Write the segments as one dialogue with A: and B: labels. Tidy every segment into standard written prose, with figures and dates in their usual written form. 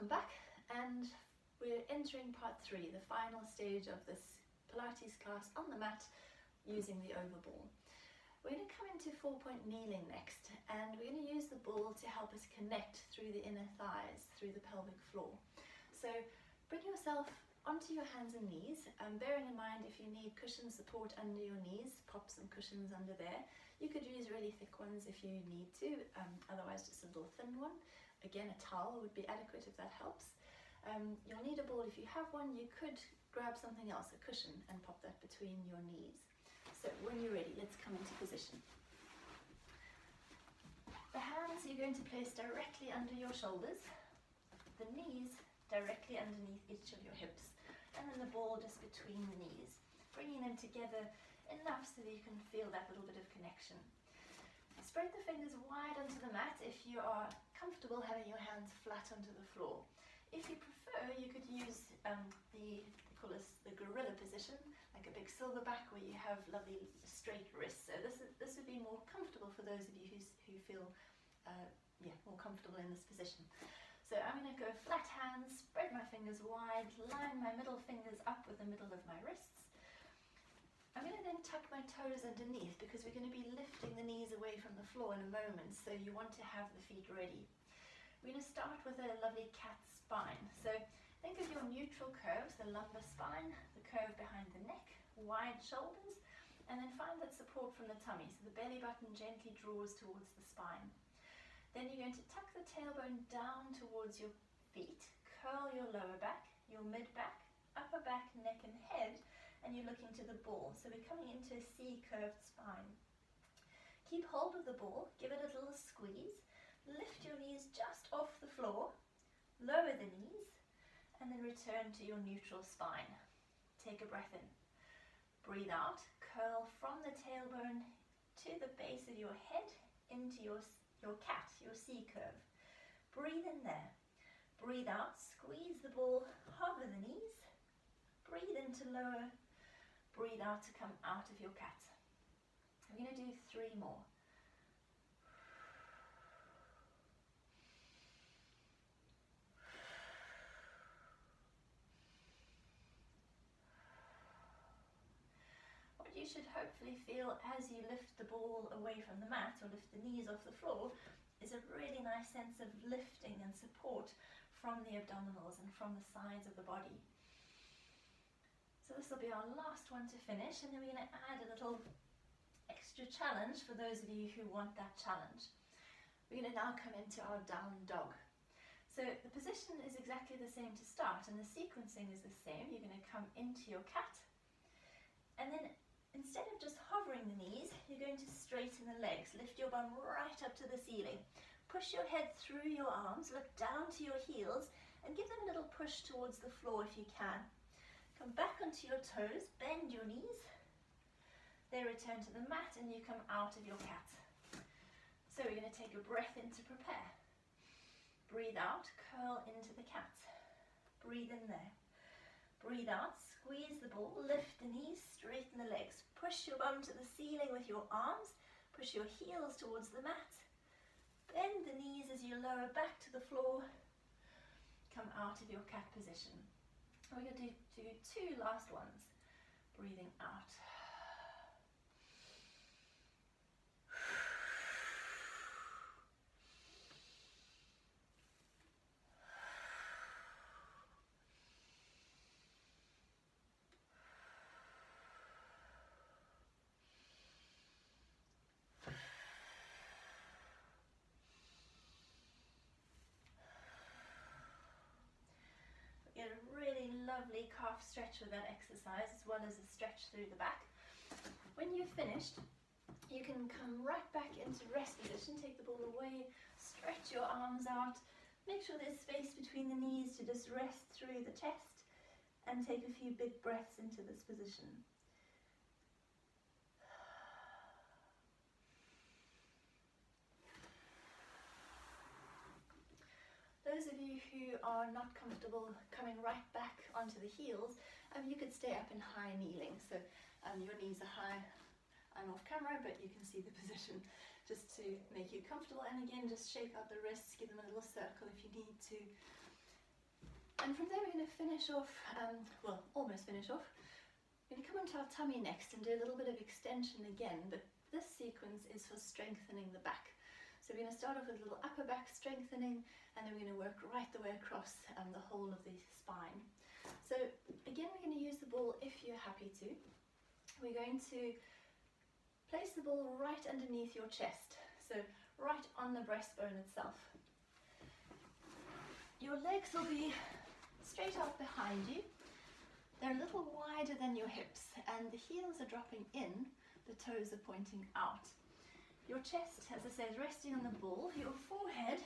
A: Welcome back, and we're entering part 3, the final stage of this Pilates class on the mat using the overball. We're going to come into 4-point kneeling next, and we're going to use the ball to help us connect through the inner thighs, through the pelvic floor. So bring yourself onto your hands and knees, bearing in mind if you need cushion support under your knees, pop some cushions under there. You could use really thick ones if you need to, otherwise just a little thin one. Again, a towel would be adequate if that helps. You'll need a ball if you have one. You could grab something else, a cushion, and pop that between your knees. So when you're ready, let's come into position. The hands you're going to place directly under your shoulders, the knees directly underneath each of your hips, and then the ball just between the knees, bringing them together enough so that you can feel that little bit of connection. Spread the fingers wide onto the mat if you are comfortable having your hands flat onto the floor. If you prefer, you could use they call this the gorilla position, like a big silverback where you have lovely straight wrists. So this would be more comfortable for those of you who feel more comfortable in this position. So I'm going to go flat hands, spread my fingers wide, line my middle fingers up with the middle of my wrists. I'm going to then tuck my toes underneath because we're going to be lifting the knees away from the floor in a moment, so you want to have the feet ready. We're going to start with a lovely cat spine. So think of your neutral curves, the lumbar spine, the curve behind the neck, wide shoulders, and then find that support from the tummy, so the belly button gently draws towards the spine. Then you're going to tuck the tailbone down towards your feet, curl your lower back, your mid back, upper back, neck and head, and you're looking to the ball. So we're coming into a C-curved spine. Keep hold of the ball, give it a little squeeze, lift your knees just off the floor, lower the knees, and then return to your neutral spine. Take a breath in. Breathe out, curl from the tailbone to the base of your head into your cat, your C-curve. Breathe in there. Breathe out, squeeze the ball, hover the knees. Breathe in to lower. Breathe out to come out of your cat. We're going to do 3 more. What you should hopefully feel as you lift the ball away from the mat or lift the knees off the floor is a really nice sense of lifting and support from the abdominals and from the sides of the body. So this will be our last one to finish, and then we're going to add a little extra challenge for those of you who want that challenge. We're going to now come into our down dog. So the position is exactly the same to start, and the sequencing is the same. You're going to come into your cat, and then instead of just hovering the knees, you're going to straighten the legs. Lift your bum right up to the ceiling. Push your head through your arms, look down to your heels, and give them a little push towards the floor if you can. Come back onto your toes, bend your knees. They return to the mat and you come out of your cat. So we're going to take a breath in to prepare. Breathe out, curl into the cat. Breathe in there. Breathe out, squeeze the ball, lift the knees, straighten the legs. Push your bum to the ceiling with your arms. Push your heels towards the mat. Bend the knees as you lower back to the floor. Come out of your cat position. We're going to do 2 last ones. Breathing out. Get a really lovely calf stretch with that exercise, as well as a stretch through the back. When you've finished, you can come right back into rest position, take the ball away, stretch your arms out, make sure there's space between the knees to just rest through the chest, and take a few big breaths into this position. Those of you who are not comfortable coming right back onto the heels, you could stay up in high kneeling. So your knees are high. I'm off camera, but you can see the position just to make you comfortable. And again, just shake out the wrists, give them a little circle if you need to. And from there we're going to finish off, well, almost finish off. We're going to come onto our tummy next and do a little bit of extension again, but this sequence is for strengthening the back. So we're going to start off with a little upper back strengthening, and then we're going to work right the way across the whole of the spine. So again, we're going to use the ball if you're happy to. We're going to place the ball right underneath your chest, so right on the breastbone itself. Your legs will be straight out behind you. They're a little wider than your hips, and the heels are dropping in, the toes are pointing out. Your chest, as I say, is resting on the ball. Your forehead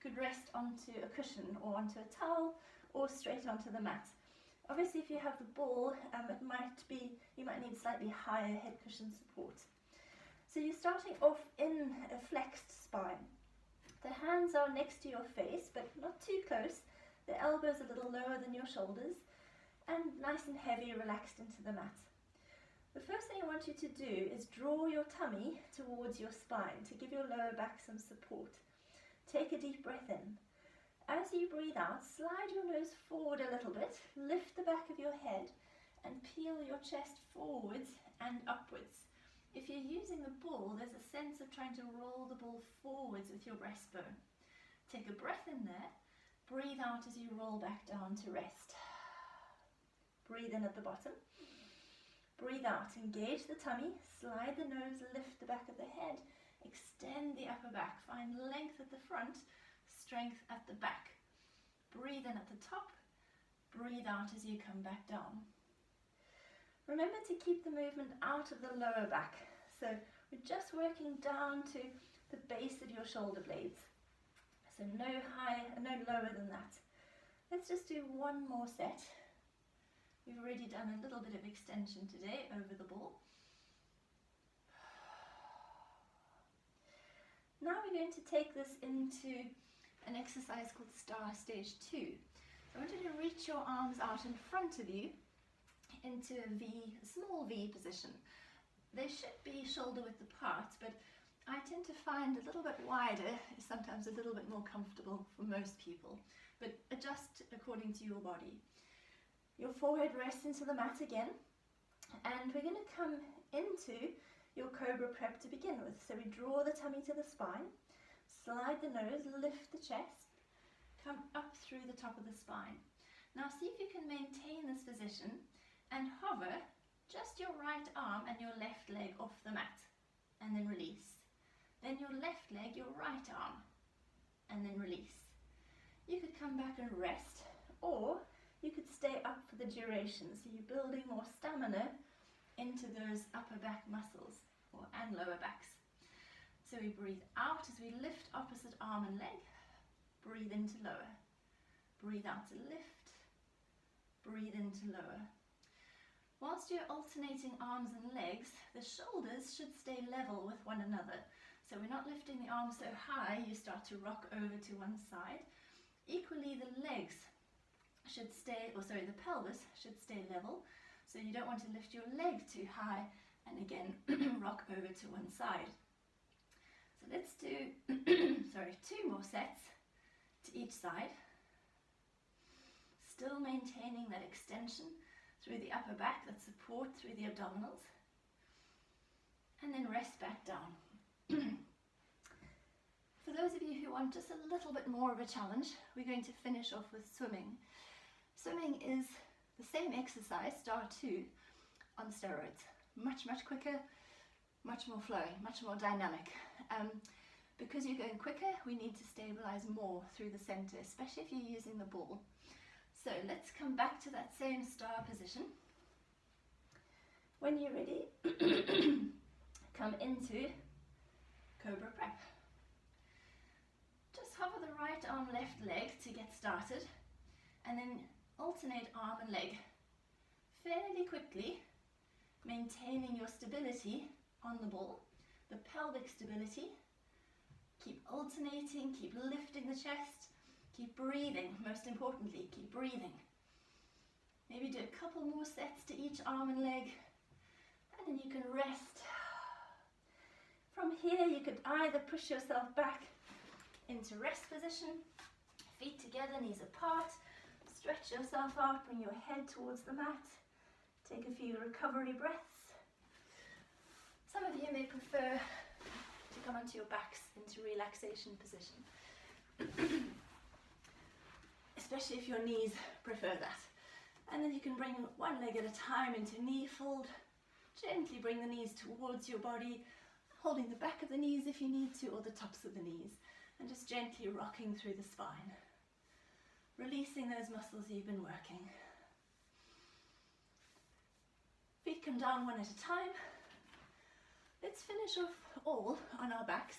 A: could rest onto a cushion or onto a towel or straight onto the mat. Obviously, if you have the ball, you might need slightly higher head cushion support. So you're starting off in a flexed spine. The hands are next to your face, but not too close. The elbows a little lower than your shoulders, and nice and heavy, relaxed into the mat. The first thing I want you to do is draw your tummy towards your spine to give your lower back some support. Take a deep breath in. As you breathe out, slide your nose forward a little bit, lift the back of your head, and peel your chest forwards and upwards. If you're using the ball, there's a sense of trying to roll the ball forwards with your breastbone. Take a breath in there, breathe out as you roll back down to rest. Breathe in at the bottom. Breathe out, engage the tummy, slide the nose, lift the back of the head, extend the upper back, find length at the front, strength at the back. Breathe in at the top, breathe out as you come back down. Remember to keep the movement out of the lower back. So we're just working down to the base of your shoulder blades. So no lower than that. Let's just do one more set. We've already done a little bit of extension today over the ball. Now we're going to take this into an exercise called Star Stage 2. I want you to reach your arms out in front of you into a small V position. They should be shoulder width apart, but I tend to find a little bit wider is sometimes a little bit more comfortable for most people, but adjust according to your body. Your forehead rests into the mat again, and we're going to come into your cobra prep to begin with. So we draw the tummy to the spine, slide the nose, lift the chest, come up through the top of the spine. Now see if you can maintain this position and hover just your right arm and your left leg off the mat, and then release. Then your left leg, your right arm, and then release. You could come back and rest, or you could stay up for the duration, so you're building more stamina into those upper back muscles and lower backs. So we breathe out as we lift opposite arm and leg, breathe into lower, breathe out to lift, breathe into lower. Whilst you're alternating arms and legs, the shoulders should stay level with one another. So we're not lifting the arms so high you start to rock over to one side. Equally, the legs should stay, the pelvis should stay level. So you don't want to lift your leg too high and again rock over to one side. So let's do 2 more sets to each side. Still maintaining that extension through the upper back, that support through the abdominals. And then rest back down. For those of you who want just a little bit more of a challenge, we're going to finish off with swimming. Swimming is the same exercise, Star 2, on steroids. Much, much quicker, much more flowing, much more dynamic. Because you're going quicker, we need to stabilize more through the center, especially if you're using the ball. So let's come back to that same star position. When you're ready, come into Cobra Prep. Just hover the right arm, left leg to get started, and then alternate arm and leg fairly quickly, maintaining your stability on the ball, the pelvic stability. Keep alternating, keep lifting the chest, keep breathing, most importantly, keep breathing. Maybe do a couple more sets to each arm and leg, and then you can rest. From here, you could either push yourself back into rest position, feet together, knees apart, Stretch yourself out, bring your head towards the mat. Take a few recovery breaths. Some of you may prefer to come onto your backs into relaxation position, especially if your knees prefer that. And then you can bring one leg at a time into knee fold. Gently bring the knees towards your body, holding the back of the knees if you need to, or the tops of the knees, and just gently rocking through the spine, releasing those muscles you've been working. Feet come down one at a time. Let's finish off all on our backs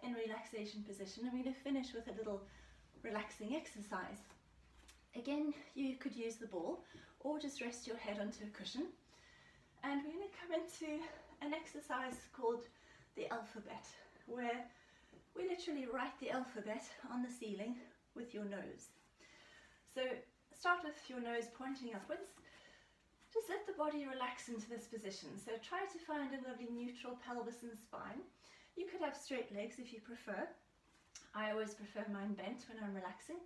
A: in relaxation position. I'm going to finish with a little relaxing exercise. Again, you could use the ball or just rest your head onto a cushion. And we're going to come into an exercise called the alphabet, where we literally write the alphabet on the ceiling with your nose. So start with your nose pointing upwards. Just let the body relax into this position. So try to find a lovely neutral pelvis and spine. You could have straight legs if you prefer. I always prefer mine bent when I'm relaxing.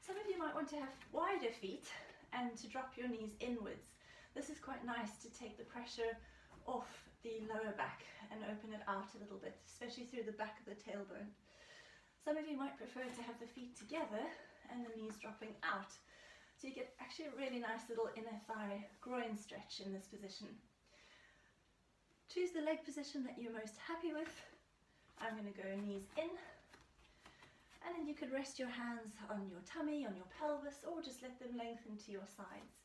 A: Some of you might want to have wider feet and to drop your knees inwards. This is quite nice to take the pressure off the lower back and open it out a little bit, especially through the back of the tailbone. Some of you might prefer to have the feet together and the knees dropping out. So you get actually a really nice little inner thigh groin stretch in this position. Choose the leg position that you're most happy with. I'm going to go knees in, and then you could rest your hands on your tummy, on your pelvis, or just let them lengthen to your sides.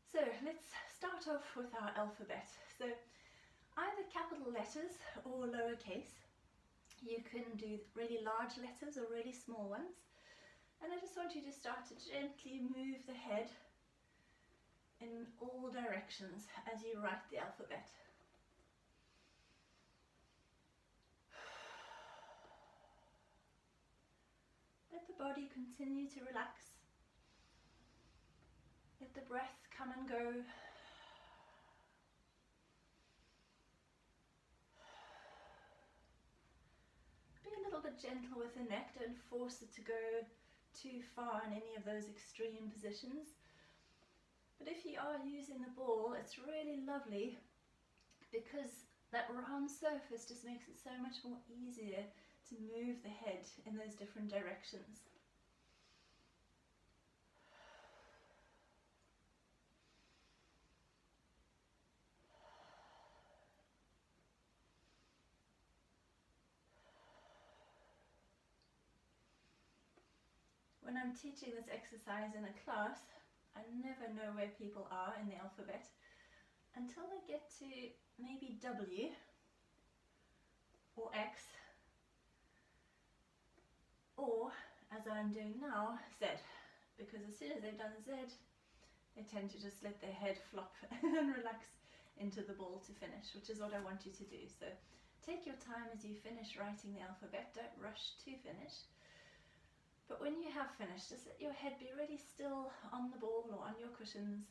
A: So let's start off with our alphabet. So either capital letters or lowercase. You can do really large letters or really small ones. And I just want you to start to gently move the head in all directions as you write the alphabet. Let the body continue to relax. Let the breath come and go. Be a little bit gentle with the neck, don't force it to go too far in any of those extreme positions. But if you are using the ball, it's really lovely because that round surface just makes it so much more easier to move the head in those different directions. When I'm teaching this exercise in a class, I never know where people are in the alphabet until they get to maybe W or X, or, as I'm doing now, Z, because as soon as they've done Z, they tend to just let their head flop and relax into the ball to finish, which is what I want you to do. So take your time as you finish writing the alphabet, don't rush to finish. But when you have finished, just let your head be really still on the ball or on your cushions.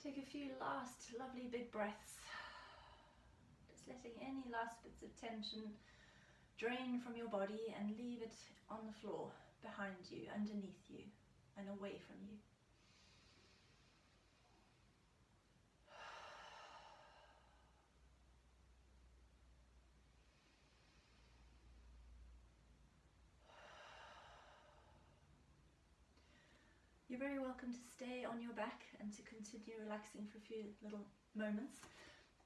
A: Take a few last lovely big breaths. Just letting any last bits of tension drain from your body and leave it on the floor, behind you, underneath you, and away from you. You're very welcome to stay on your back and to continue relaxing for a few little moments.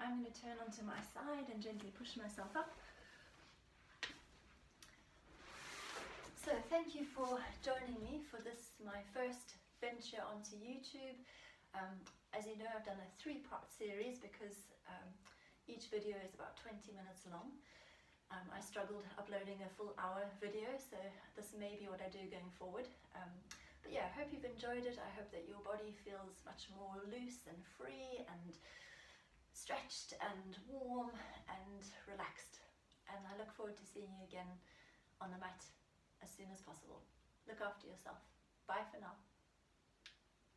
A: I'm going to turn onto my side and gently push myself up. So thank you for joining me for this, my first venture onto YouTube. As you know, I've done a 3-part series because each video is about 20 minutes long. I struggled uploading a full hour video, so this may be what I do going forward. But yeah, I hope you've enjoyed it. I hope that your body feels much more loose and free and stretched and warm and relaxed. And I look forward to seeing you again on the mat as soon as possible. Look after yourself. Bye for now.